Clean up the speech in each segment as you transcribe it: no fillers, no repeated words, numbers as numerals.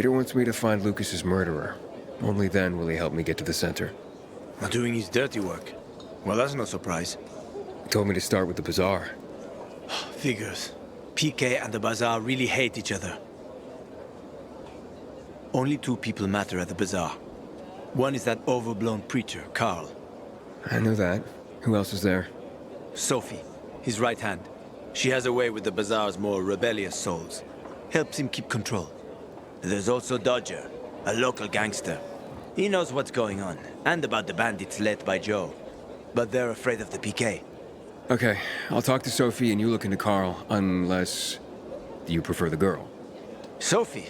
Hader wants me to find Lucas's murderer. Only then will he help me get to the center. Not doing his dirty work. Well, that's no surprise. He told me to start with the bazaar. Figures. PK and the bazaar really hate each other. Only two people matter at the bazaar. One is that overblown preacher, Carl. I know that. Who else is there? Sophie, his right hand. She has a way with the bazaar's more rebellious souls. Helps him keep control. There's also Dodger, a local gangster. He knows what's going on, and about the bandits led by Joe. But they're afraid of the PK. Okay, I'll talk to Sophie and you look into Carl, unless you prefer the girl. Sophie?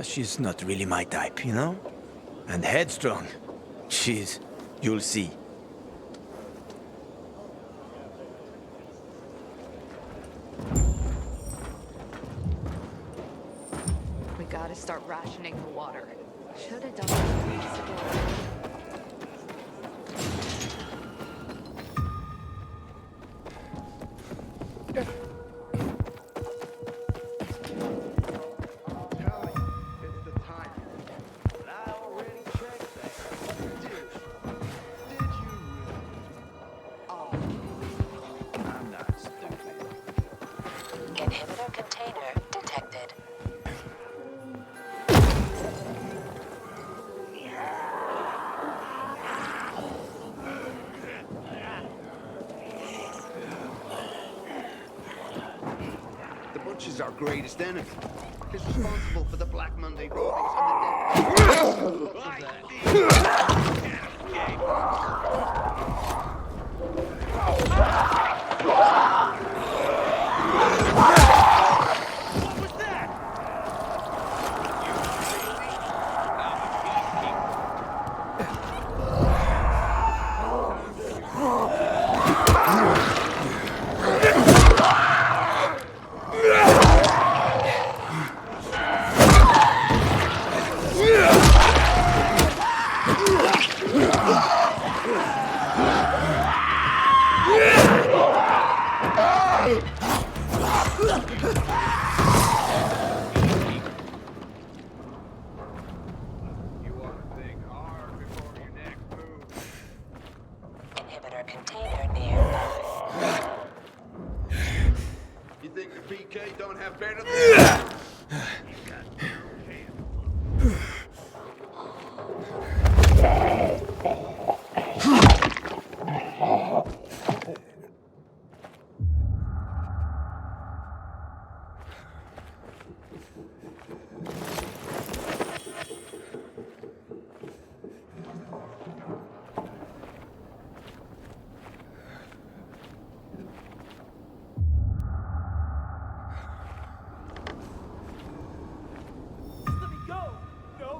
She's not really my type, you know? And headstrong. You'll see. We gotta start rationing the water. Should have done that weeks ago. Inhibitor container detected. The Butcher's our greatest enemy. He's responsible for the Black Monday riots and Inhibitor container nearby. You think the PK don't have better than Let me go! No!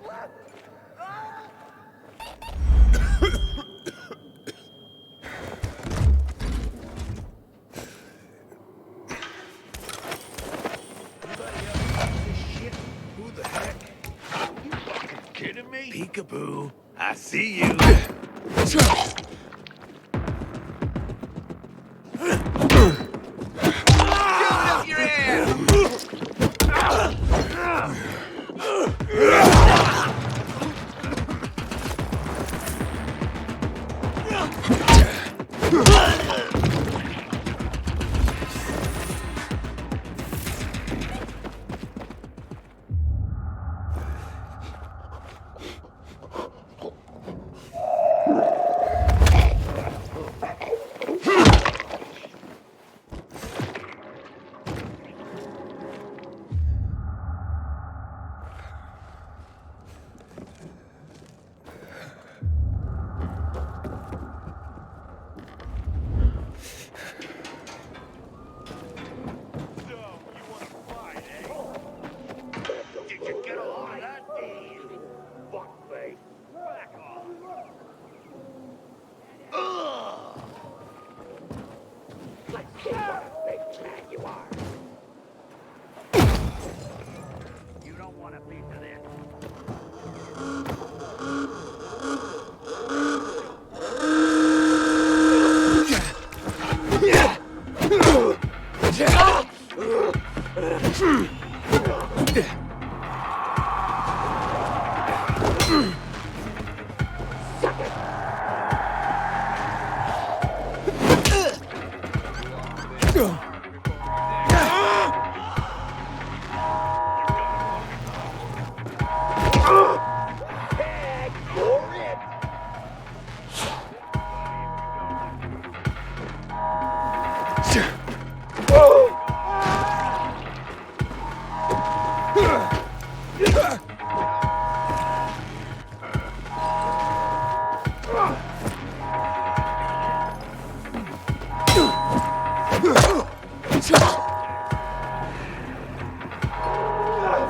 Who the heck? You fucking kidding me? Peekaboo, I see you.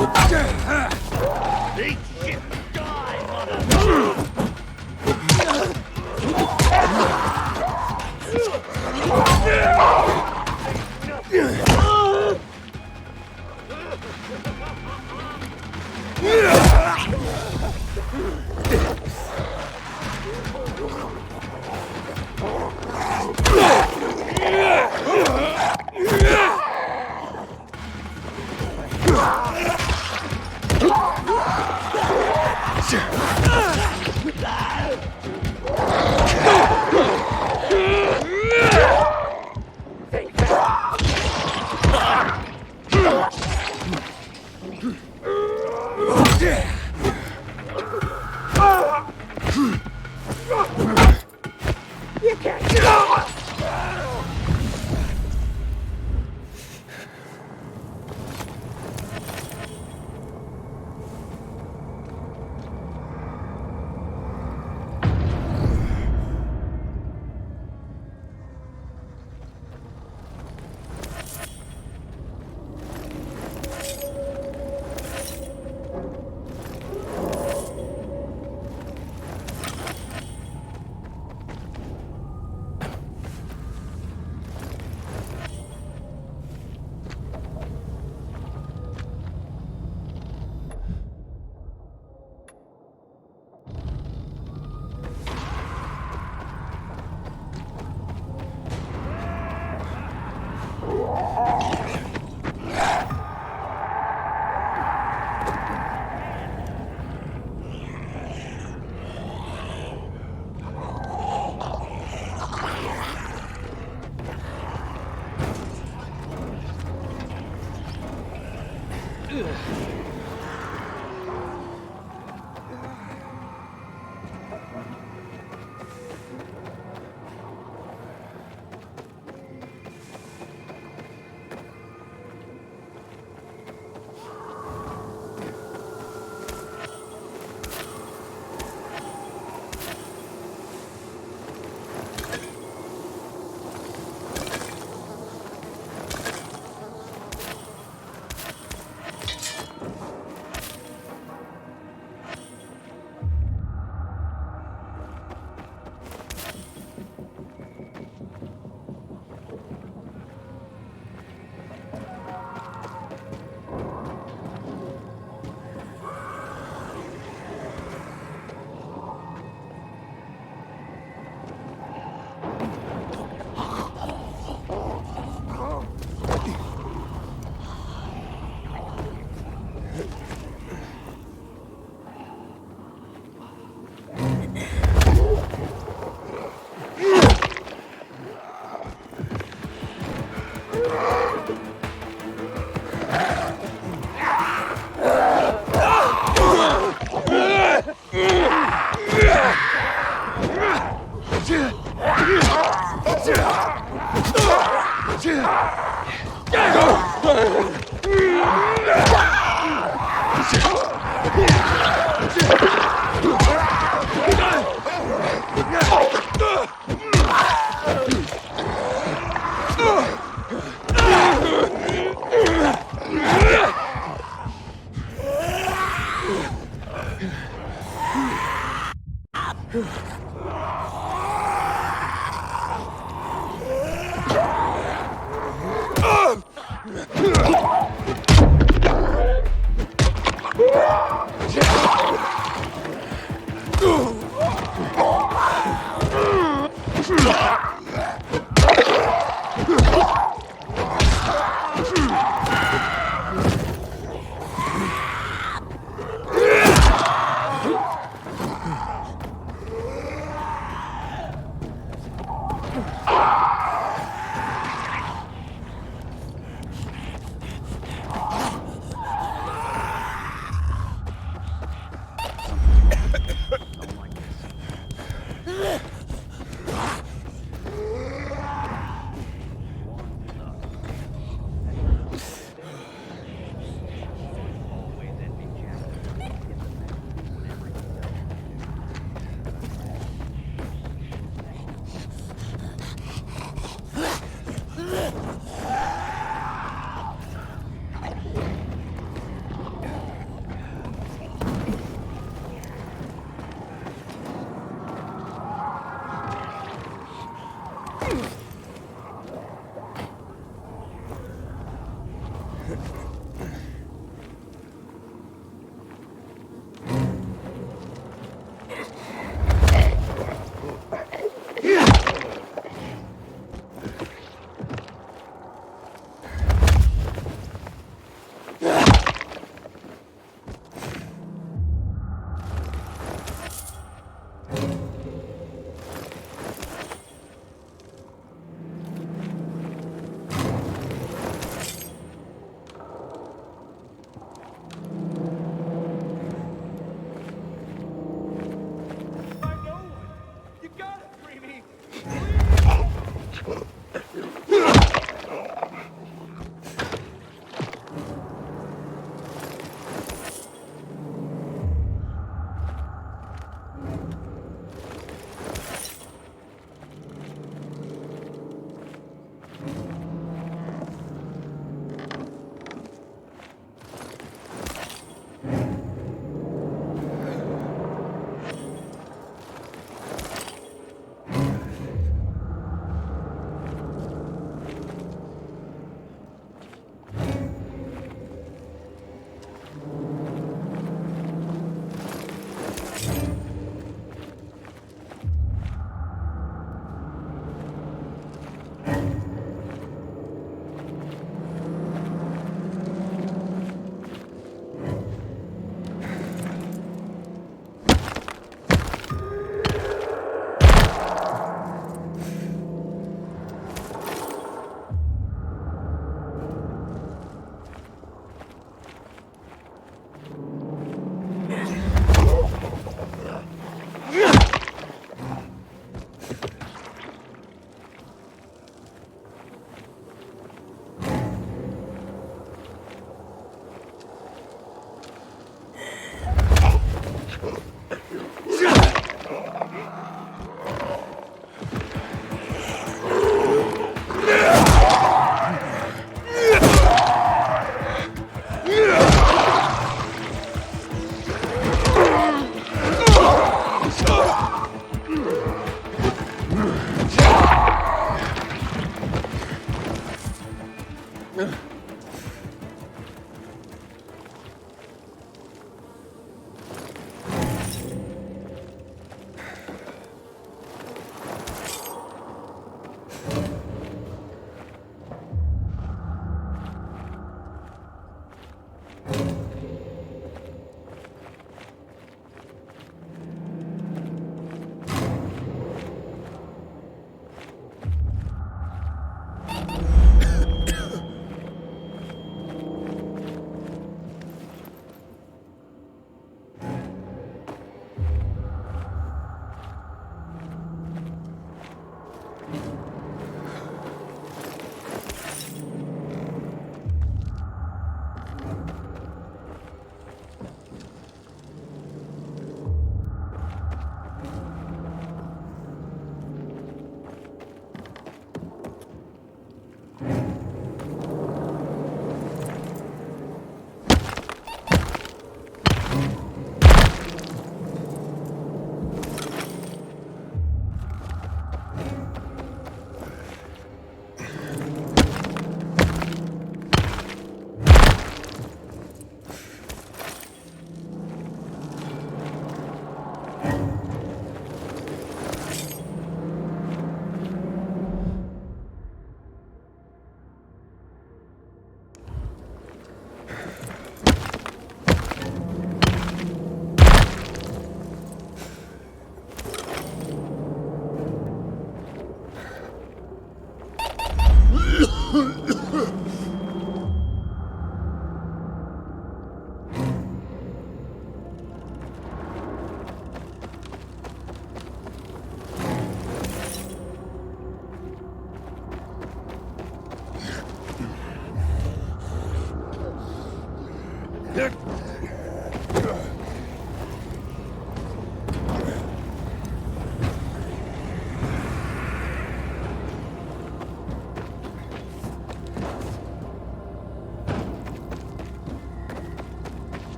Up your ass!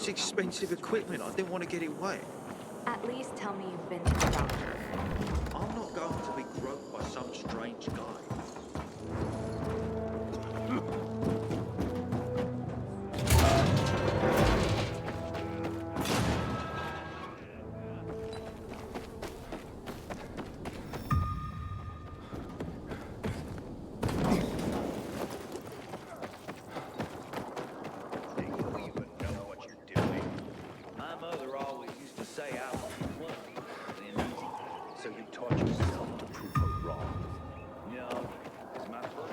It's expensive equipment. I didn't want to get it wet. At least tell me you've been to the doctor. I'm not going to be groped by some strange guy. Do you even know what you're doing? My mother always used to say I was clumsy and easy. So you taught yourself to prove her wrong. No, it's my fault.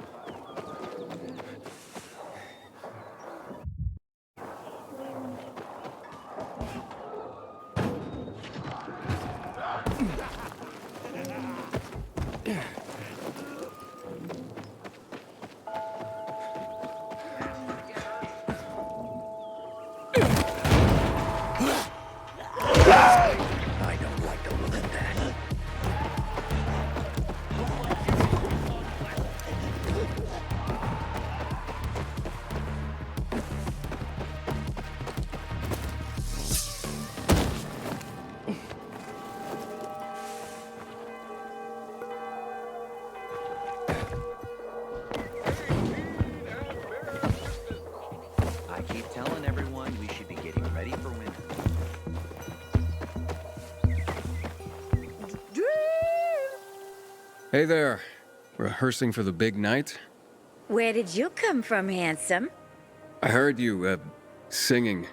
I don't like to look at that. I keep telling everyone we should be getting ready for winter. Hey there. Rehearsing for the big night? Where did you come from, handsome? I heard you, singing.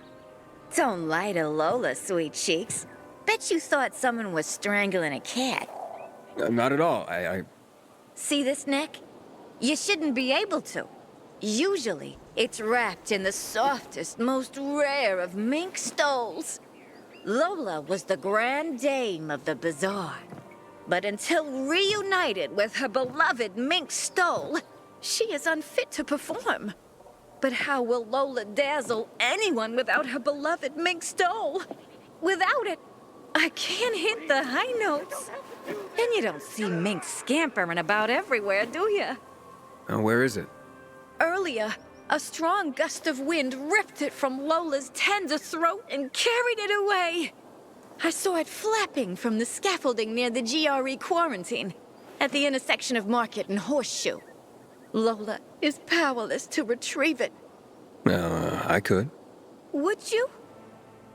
Don't lie to Lola, sweet cheeks. Bet you thought someone was strangling a cat. Not at all. I See this neck? You shouldn't be able to. Usually, it's wrapped in the softest, most rare of mink stoles. Lola was the grand dame of the bazaar. But until reunited with her beloved mink stole, she is unfit to perform. But how will Lola dazzle anyone without her beloved mink stole? Without it, I can't hit the high notes. And you don't see mink scampering about everywhere, do you? where is it? Earlier, a strong gust of wind ripped it from Lola's tender throat and carried it away. I saw it flapping from the scaffolding near the GRE quarantine, at the intersection of Market and Horseshoe. Lola is powerless to retrieve it. I could. Would you?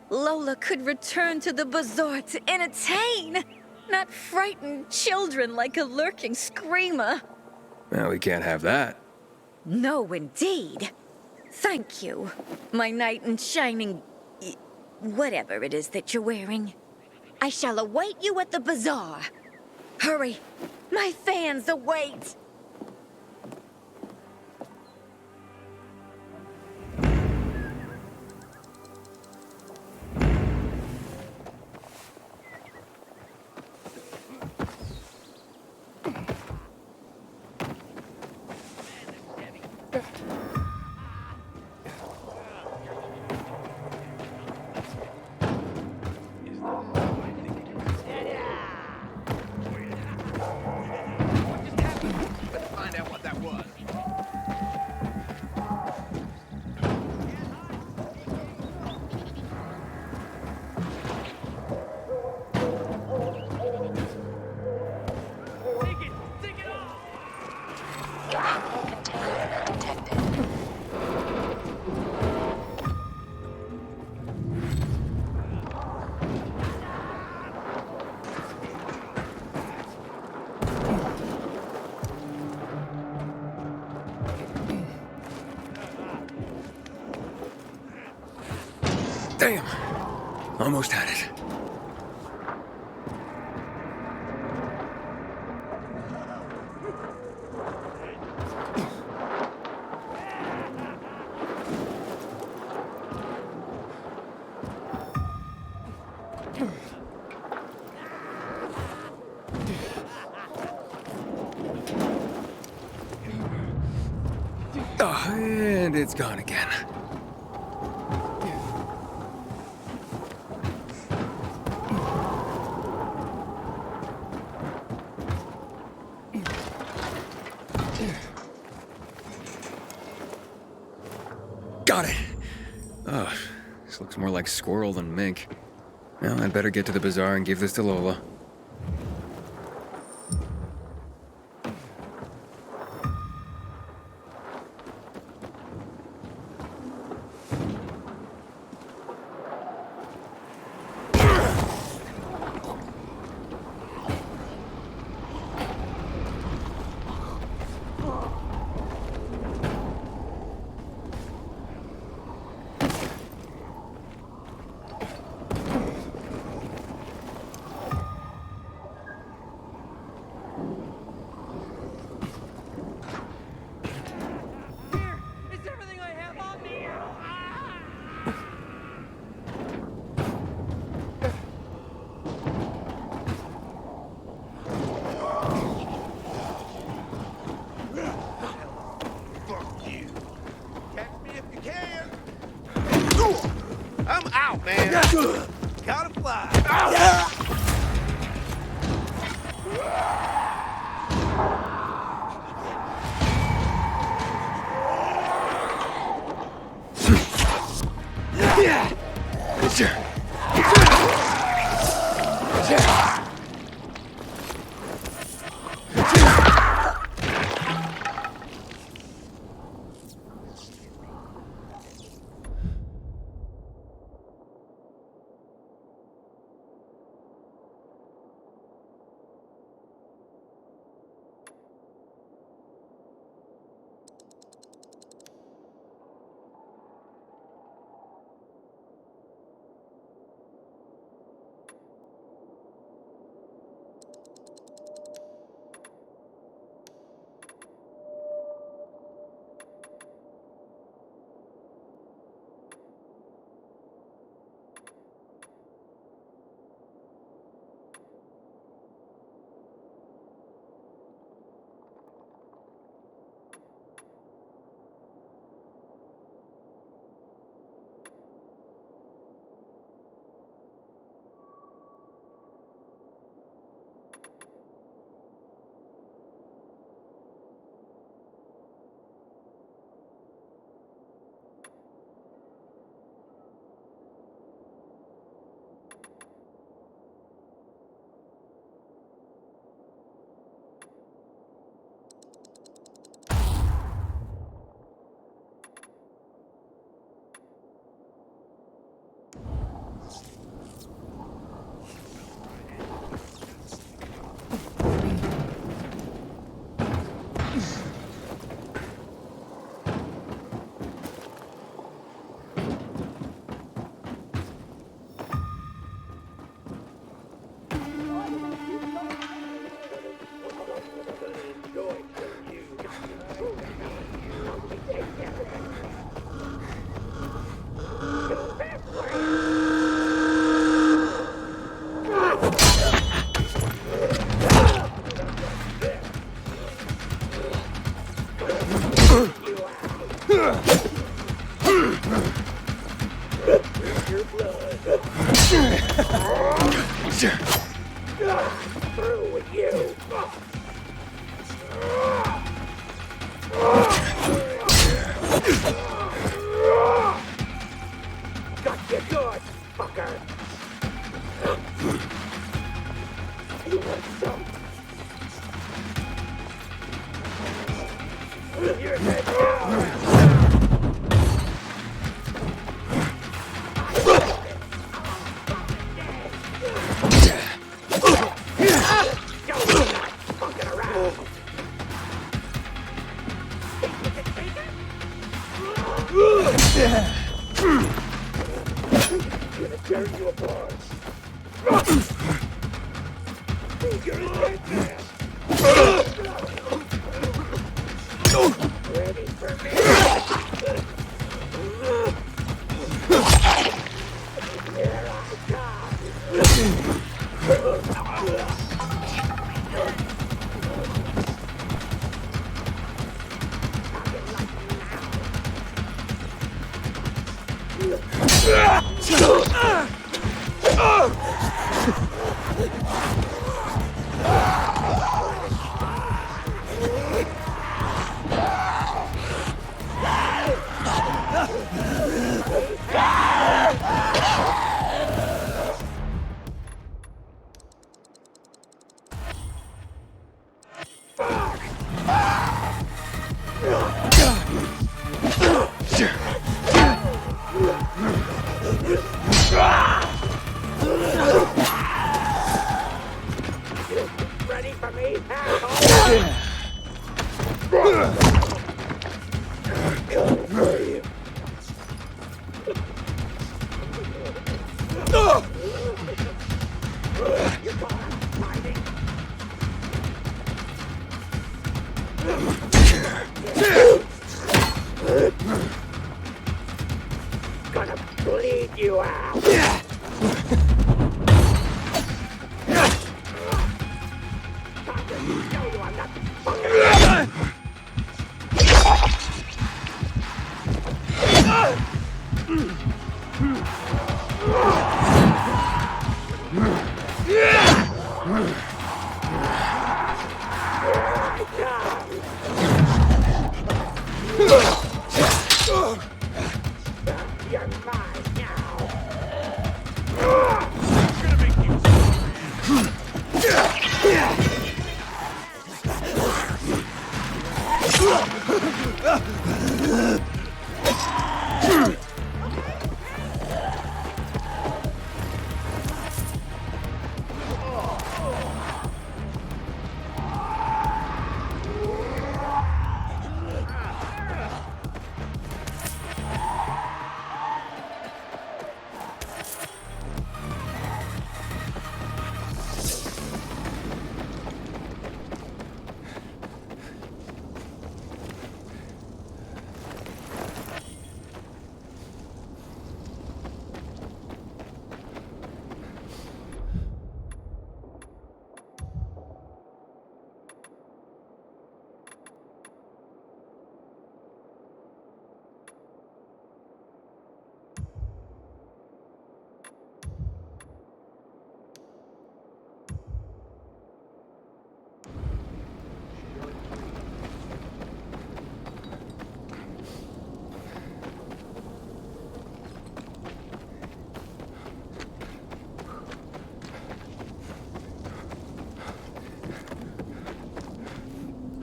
Lola could return to the bazaar to entertain, not frighten children like a lurking screamer. Well, we can't have that. No, indeed. Thank you, my knight in shining... whatever it is that you're wearing. I shall await you at the bazaar. Hurry, my fans await. Let's find out what that was. Inhibitor container detected. Damn! Almost had it. Oh, and it's gone again. Got it. Oh, This looks more like squirrel than mink. Well, I'd better get to the bazaar and give this to Lola. Fuck you. Catch me if you can. I'm out, man. Gotta fly.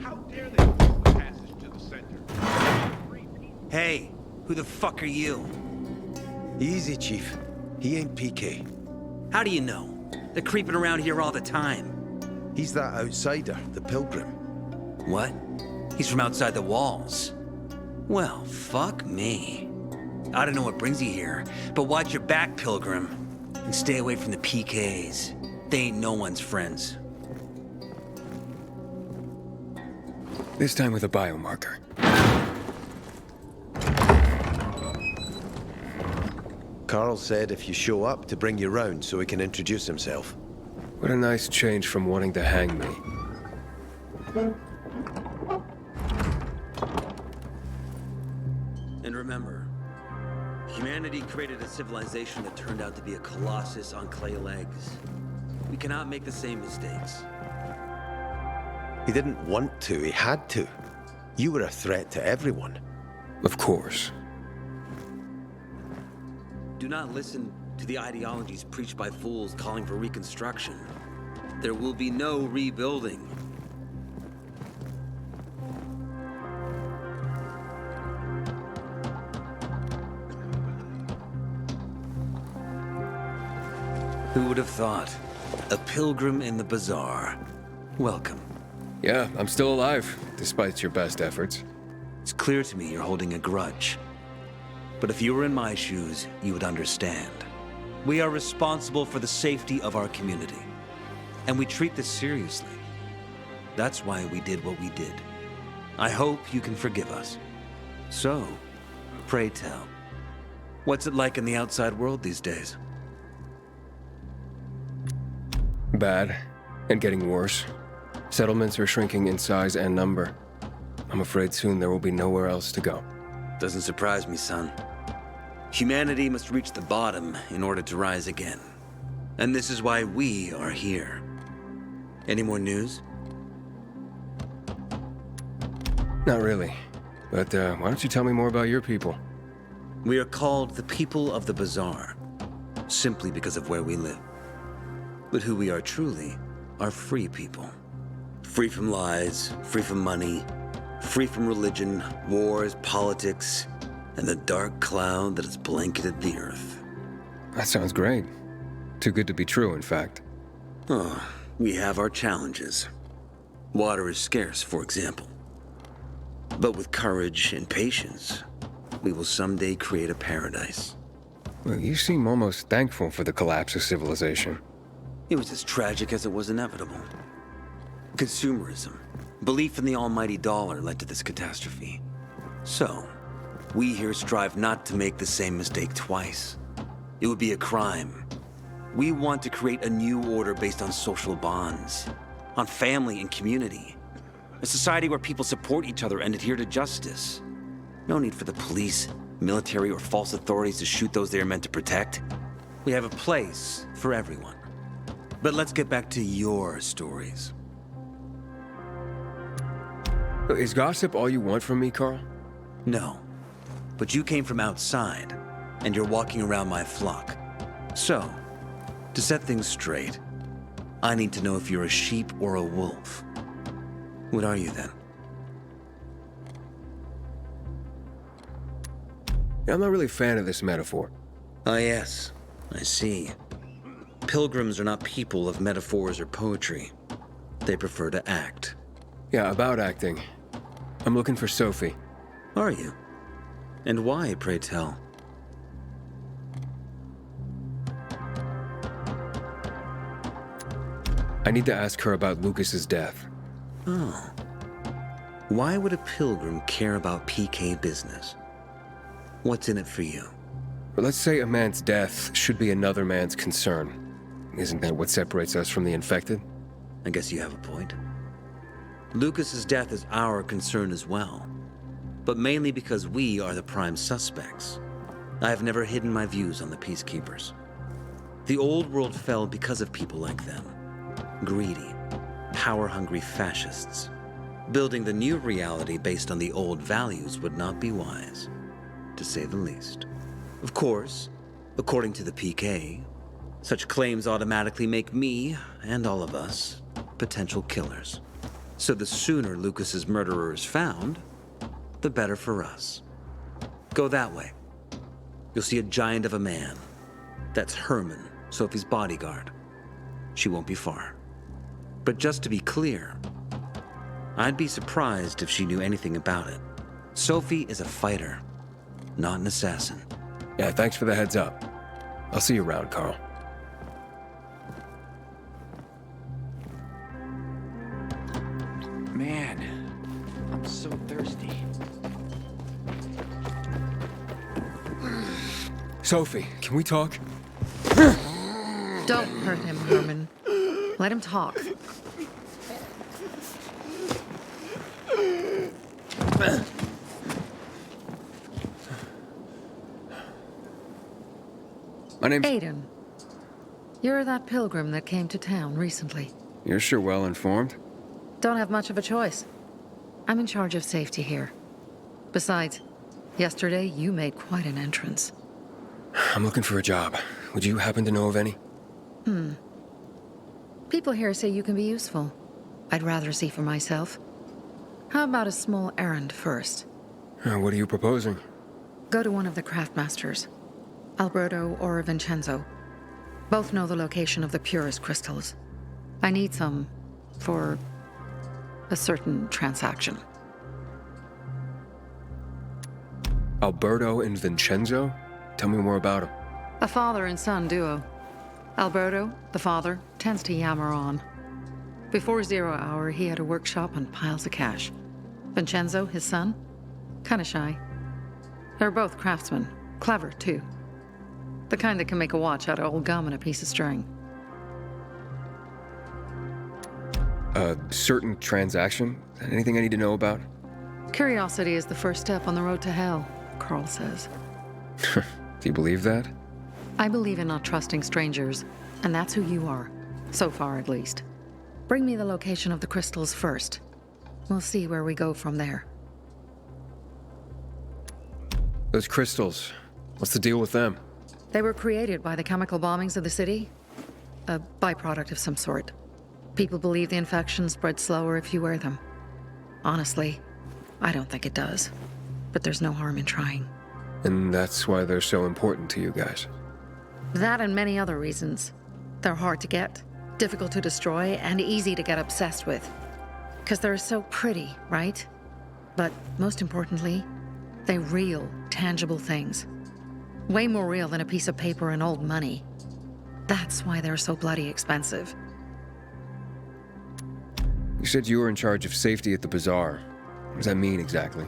How dare they block the passage to the center? Hey, who the fuck are you? Easy, Chief. He ain't PK. How do you know? They're creeping around here all the time. He's that outsider, the pilgrim. What? He's from outside the walls. Well, fuck me. I don't know what brings you here, but watch your back, Pilgrim. And stay away from the PKs. They ain't no one's friends. This time with a biomarker. Carl said if you show up to bring you round so he can introduce himself. What a nice change from wanting to hang me. And remember, humanity created a civilization that turned out to be a colossus on clay legs. We cannot make the same mistakes. He didn't want to, he had to. You were a threat to everyone. Of course. Do not listen to the ideologies preached by fools calling for reconstruction. There will be no rebuilding. Who would have thought? A pilgrim in the bazaar. Welcome. Yeah, I'm still alive, despite your best efforts. It's clear to me you're holding a grudge. But if you were in my shoes, you would understand. We are responsible for the safety of our community. And we treat this seriously. That's why we did what we did. I hope you can forgive us. So, pray tell, what's it like in the outside world these days? Bad, and getting worse. Settlements are shrinking in size and number. I'm afraid soon there will be nowhere else to go. Doesn't surprise me, son. Humanity must reach the bottom in order to rise again. And this is why we are here. Any more news? Not really. But why don't you tell me more about your people? We are called the people of the bazaar, simply because of where we live. But who we are truly are free people. Free from lies, free from money, free from religion, wars, politics, and the dark cloud that has blanketed the earth. That sounds great. Too good to be true, in fact. Oh, we have our challenges. Water is scarce, for example. But with courage and patience, we will someday create a paradise. Well, you seem almost thankful for the collapse of civilization. It was as tragic as it was inevitable. Consumerism, belief in the almighty dollar led to this catastrophe. So, we here strive not to make the same mistake twice. It would be a crime. We want to create a new order based on social bonds, on family and community. A society where people support each other and adhere to justice. No need for the police, military, or false authorities to shoot those they are meant to protect. We have a place for everyone. But let's get back to your stories. Is gossip all you want from me, Carl? No. But you came from outside, and you're walking around my flock. So, to set things straight, I need to know if you're a sheep or a wolf. What are you then? Yeah, I'm not really a fan of this metaphor. Ah, yes. I see. Pilgrims are not people of metaphors or poetry. They prefer to act. Yeah, about acting. I'm looking for Sophie. Are you? And why, pray tell? I need to ask her about Lucas's death. Oh. Why would a pilgrim care about PK business? What's in it for you? But let's say a man's death should be another man's concern. Isn't that what separates us from the infected? I guess you have a point. Lucas's death is our concern as well. But mainly because we are the prime suspects. I have never hidden my views on the Peacekeepers. The old world fell because of people like them. Greedy, power-hungry fascists. Building the new reality based on the old values would not be wise, to say the least. Of course, according to the PK, such claims automatically make me, and all of us, potential killers. So the sooner Lucas's murderer is found, the better for us. Go that way. You'll see a giant of a man. That's Herman, Sophie's bodyguard. She won't be far. But just to be clear, I'd be surprised if she knew anything about it. Sophie is a fighter, not an assassin. Yeah, thanks for the heads up. I'll see you around, Carl. Man, I'm so thirsty. Sophie, can we talk? Don't hurt him, Herman. Let him talk. My name's... Aiden. You're that pilgrim that came to town recently. You're sure well informed. Don't have much of a choice. I'm in charge of safety here. Besides, yesterday you made quite an entrance. I'm looking for a job. Would you happen to know of any? People here say you can be useful. I'd rather see for myself. How about a small errand first? What are you proposing? Go to one of the craftmasters. Alberto or Vincenzo. Both know the location of the purest crystals. I need some for a certain transaction. Alberto and Vincenzo? Tell me more about them. A father and son duo. Alberto, the father, tends to yammer on. Before 0 hour, he had a workshop and piles of cash. Vincenzo, his son, kinda shy. They're both craftsmen, clever too. The kind that can make a watch out of old gum and a piece of string. A certain transaction? Anything I need to know about? Curiosity is the first step on the road to hell, Carl says. Do you believe that? I believe in not trusting strangers, and that's who you are. So far, at least. Bring me the location of the crystals first. We'll see where we go from there. Those crystals. What's the deal with them? They were created by the chemical bombings of the city. A byproduct of some sort. People believe the infection spreads slower if you wear them. Honestly, I don't think it does. But there's no harm in trying. And that's why they're so important to you guys. That and many other reasons. They're hard to get, difficult to destroy, and easy to get obsessed with. Because they're so pretty, right? But most importantly, they're real, tangible things. Way more real than a piece of paper and old money. That's why they're so bloody expensive. You said you were in charge of safety at the bazaar. What does that mean exactly?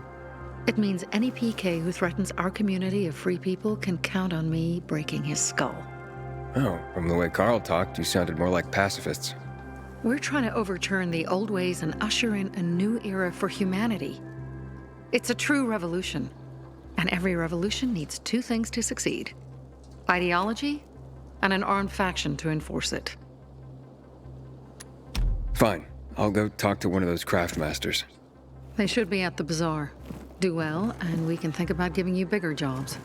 It means any PK who threatens our community of free people can count on me breaking his skull. Oh, from the way Carl talked, you sounded more like pacifists. We're trying to overturn the old ways and usher in a new era for humanity. It's a true revolution. And every revolution needs two things to succeed: ideology and an armed faction to enforce it. Fine. I'll go talk to one of those craft masters. They should be at the bazaar. Do well, and we can think about giving you bigger jobs.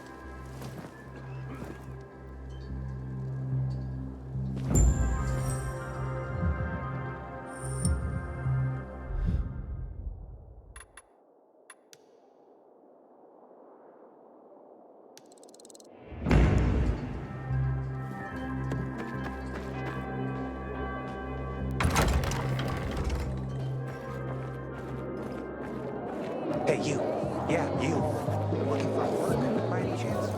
Hey, you. Yeah, you. Looking for work, by any chance?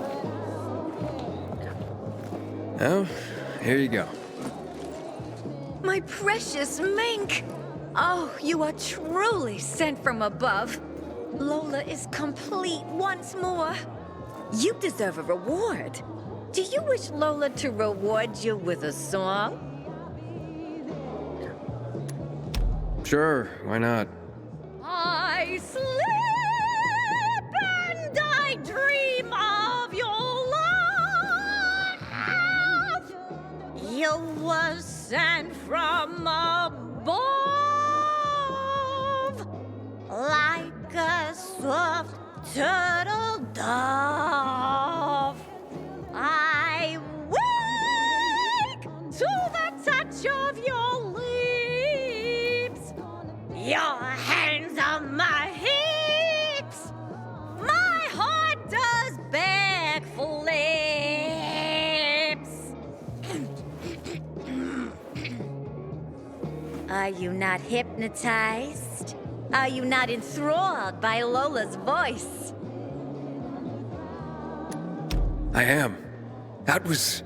Oh, here you go. My precious mink! Oh, you are truly sent from above. Lola is complete once more. You deserve a reward. Do you wish Lola to reward you with a song? Sure, why not? I sleep and I dream of your love. You were sent from above, like a soft turtle dove. I wake to the touch of your lips. Your hands on my hips. My heart does beg for lips. Are you not hypnotized? Are you not enthralled by Lola's voice? I am. That was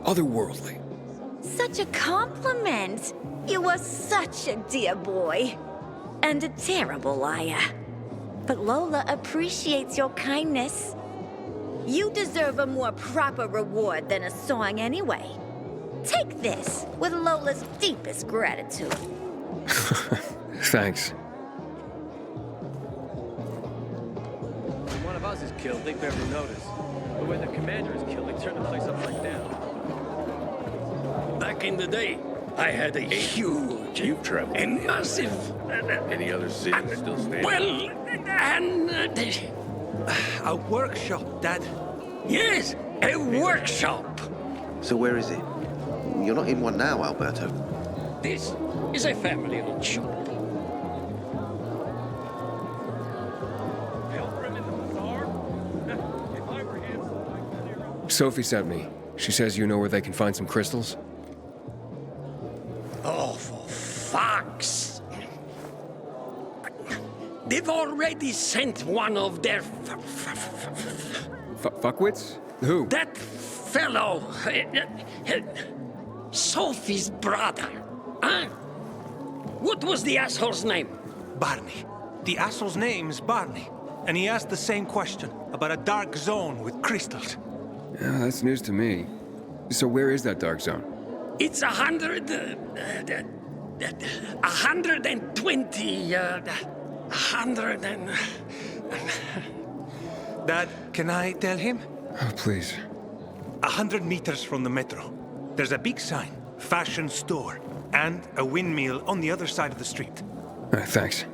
otherworldly. Such a compliment. You are such a dear boy. And a terrible liar. But Lola appreciates your kindness. You deserve a more proper reward than a song anyway. Take this with Lola's deepest gratitude. Thanks. When one of us is killed, they barely notice. But when the commander is killed, they turn the place upside down. Back in the day, I had a huge and massive. Any other cities still standing? Well, and A workshop, Dad. yes, a workshop. So where is it? You're not in one now, Alberto. This is a family-owned shop. Pilgrim in the bazaar? If I were him, I'd clear out. Sophie sent me. She says you know where they can find some crystals? Oh, for fuck's! They've already sent one of their Fuckwits? Who? that fellow, Sophie's brother. Huh? What was the asshole's name? Barney. The asshole's name's Barney. And he asked the same question about a dark zone with crystals. Yeah, that's news to me. So where is that dark zone? It's 120. 100 and. Dad, can I tell him? Oh, please. 100 meters from the metro. There's a big sign, fashion store, and a windmill on the other side of the street. Thanks.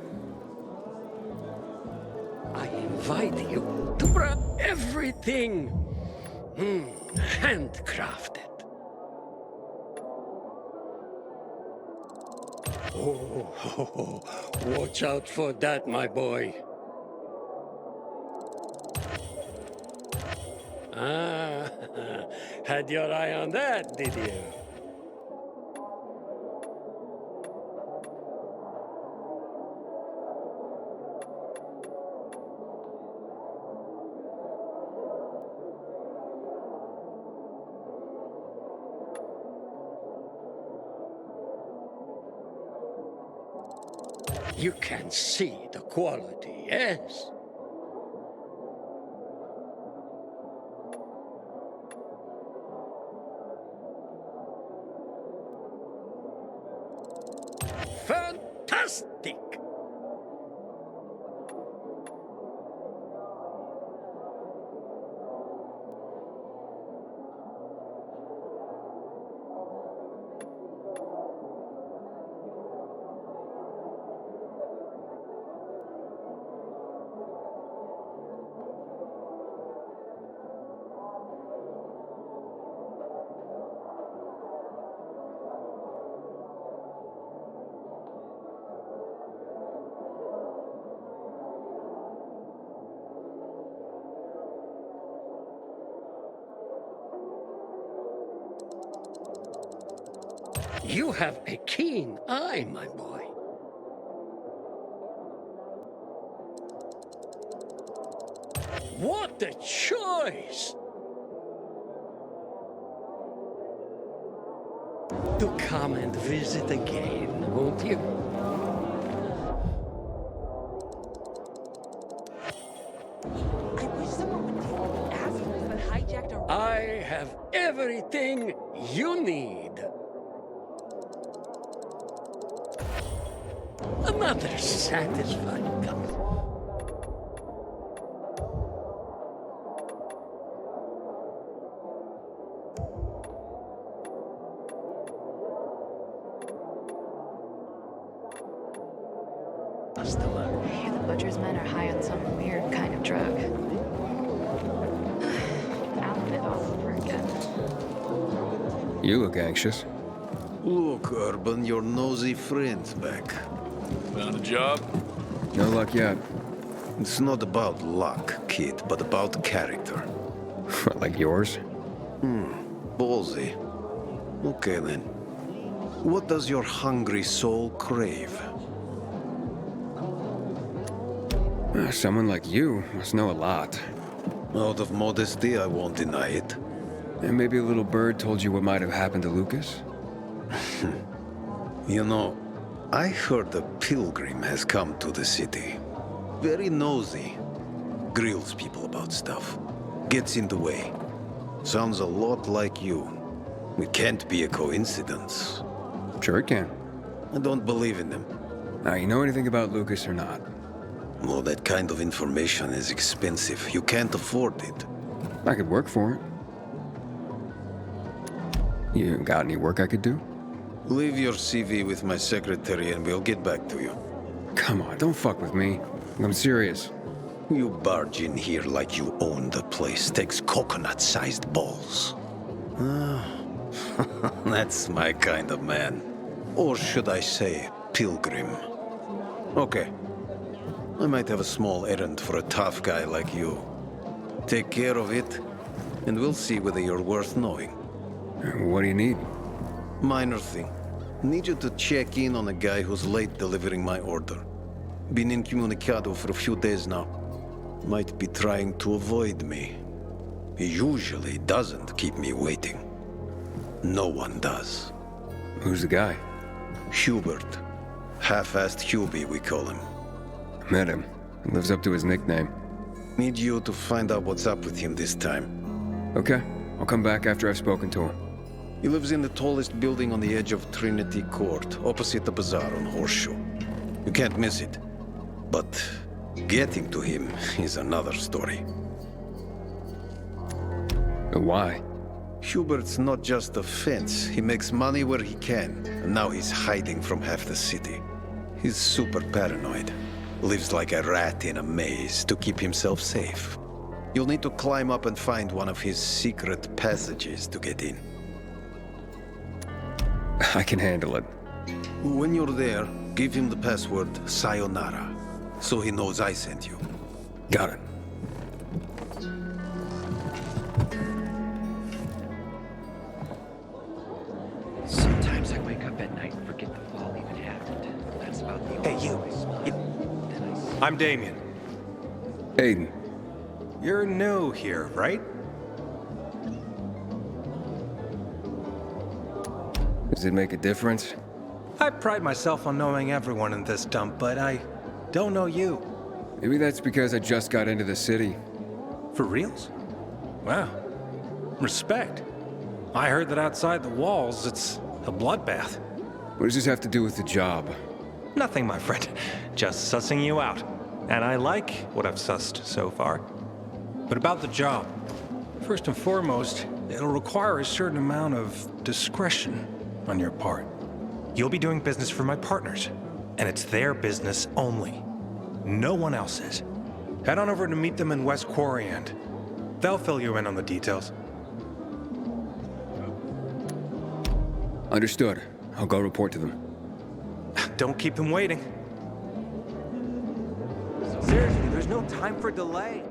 I invite you to bring everything handcrafted. Oh, watch out for that, my boy. Ah, had your eye on that, did you? You can see the quality, yes? Fantastic! You have a keen eye, my boy. What a choice! Do come and visit again, won't you? I wish someone would deal with the assholes that hijacked our... I have everything you need. Another satisfying company. Hey, the butcher's men are high on some weird kind of drug. I'll live all over again. You look anxious. Look, Urban, your nosy friend's back. Found a job? No luck yet. It's not about luck, kid, but about character. Like yours? Ballsy. Okay, then. What does your hungry soul crave? Someone like you must know a lot. Out of modesty, I won't deny it. And maybe a little bird told you what might have happened to Lucas? You know, I heard a pilgrim has come to the city. Very nosy. Grills people about stuff. Gets in the way. Sounds a lot like you. It can't be a coincidence. Sure it can. I don't believe in them. Now, you know anything about Lucas or not? Well, that kind of information is expensive. You can't afford it. I could work for it. You got any work I could do? Leave your CV with my secretary and we'll get back to you. Come on, don't fuck with me. I'm serious. You barge in here like you own the place. Takes coconut-sized balls. That's my kind of man. Or should I say, pilgrim. Okay. I might have a small errand for a tough guy like you. Take care of it, and we'll see whether you're worth knowing. What do you need? Minor thing. Need you to check in on a guy who's late delivering my order. Been incommunicado for a few days now. Might be trying to avoid me. He usually doesn't keep me waiting. No one does. Who's the guy? Hubert. Half-assed Hubie, we call him. Met him. He lives up to his nickname. Need you to find out what's up with him this time. Okay. I'll come back after I've spoken to him. He lives in the tallest building on the edge of Trinity Court, opposite the bazaar on Horseshoe. You can't miss it. But getting to him is another story. Why? Hubert's not just a fence. He makes money where he can, and now he's hiding from half the city. He's super paranoid. Lives like a rat in a maze to keep himself safe. You'll need to climb up and find one of his secret passages to get in. I can handle it. When you're there, give him the password Sayonara, so he knows I sent you. Got it. Sometimes I wake up at night and forget the fall even happened. That's about the only Hey, you. Then I see I'm Damien. Aiden. You're new here, right? Does it make a difference? I pride myself on knowing everyone in this dump, but I don't know you. Maybe that's because I just got into the city. For reals? Wow. Respect. I heard that outside the walls, it's a bloodbath. What does this have to do with the job? Nothing, my friend. Just sussing you out. And I like what I've sussed so far. But about the job. First and foremost, it'll require a certain amount of discretion on your part. You'll be doing business for my partners, and it's their business only. No one else's. Head on over to meet them in West Quarry End. They'll fill you in on the details. Understood. I'll go report to them. Don't keep them waiting. Seriously, there's no time for delay.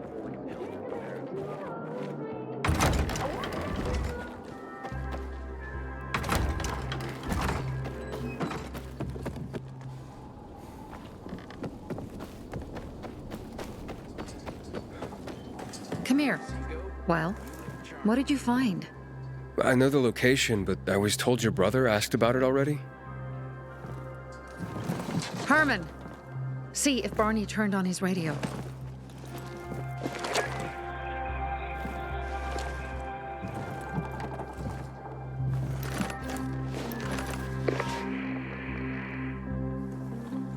Come here. Well, what did you find? I know the location, but I was told your brother asked about it already. Herman! See if Barney turned on his radio.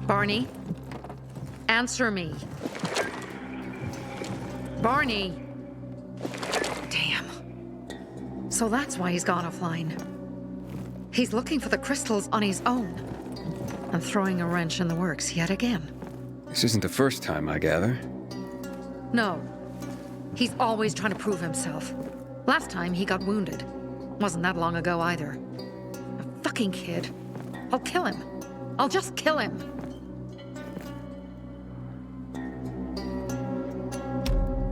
Barney? Answer me. Barney! Damn. So that's why he's gone offline. He's looking for the crystals on his own. And throwing a wrench in the works yet again. This isn't the first time, I gather. No. He's always trying to prove himself. Last time he got wounded. Wasn't that long ago either. A fucking kid. I'll kill him. I'll just kill him.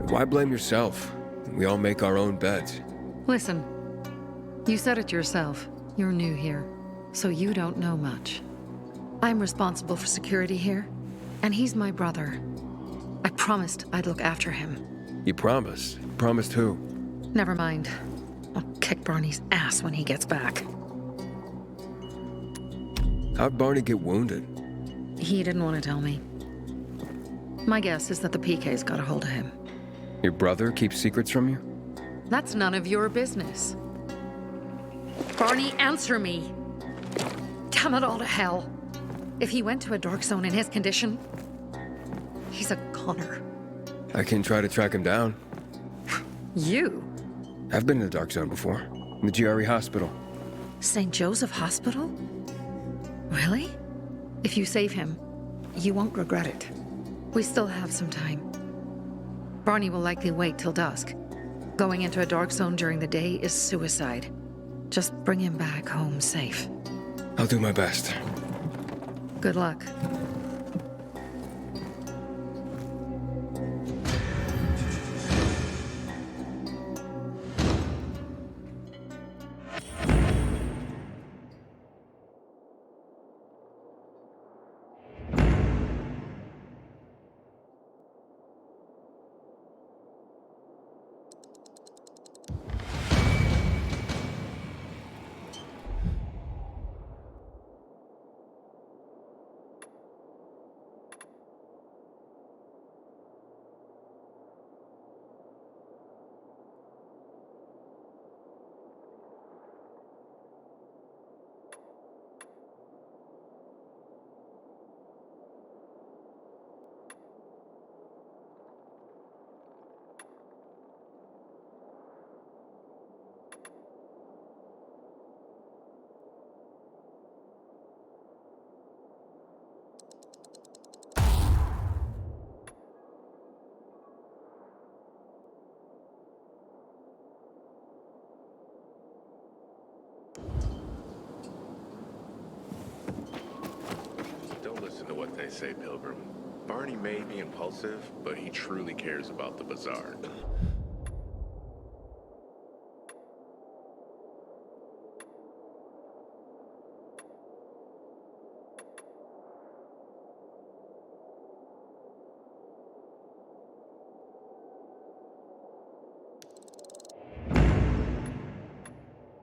Why blame yourself? We all make our own beds. Listen. You said it yourself. You're new here. So you don't know much. I'm responsible for security here, and he's my brother. I promised I'd look after him. You promised? Promised who? Never mind. I'll kick Barney's ass when he gets back. How'd Barney get wounded? He didn't want to tell me. My guess is that the PK's got a hold of him. Your brother keeps secrets from you? That's none of your business. Barney, answer me! Damn it all to hell! If he went to a dark zone in his condition, he's a goner. I can try to track him down. You? I've been in the dark zone before. In the GRE hospital. St. Joseph Hospital? Really? If you save him, you won't regret it. We still have some time. Barney will likely wait till dusk. Going into a dark zone during the day is suicide. Just bring him back home safe. I'll do my best. Good luck. Don't listen to what they say, Pilgrim. Barney may be impulsive, but he truly cares about the bazaar.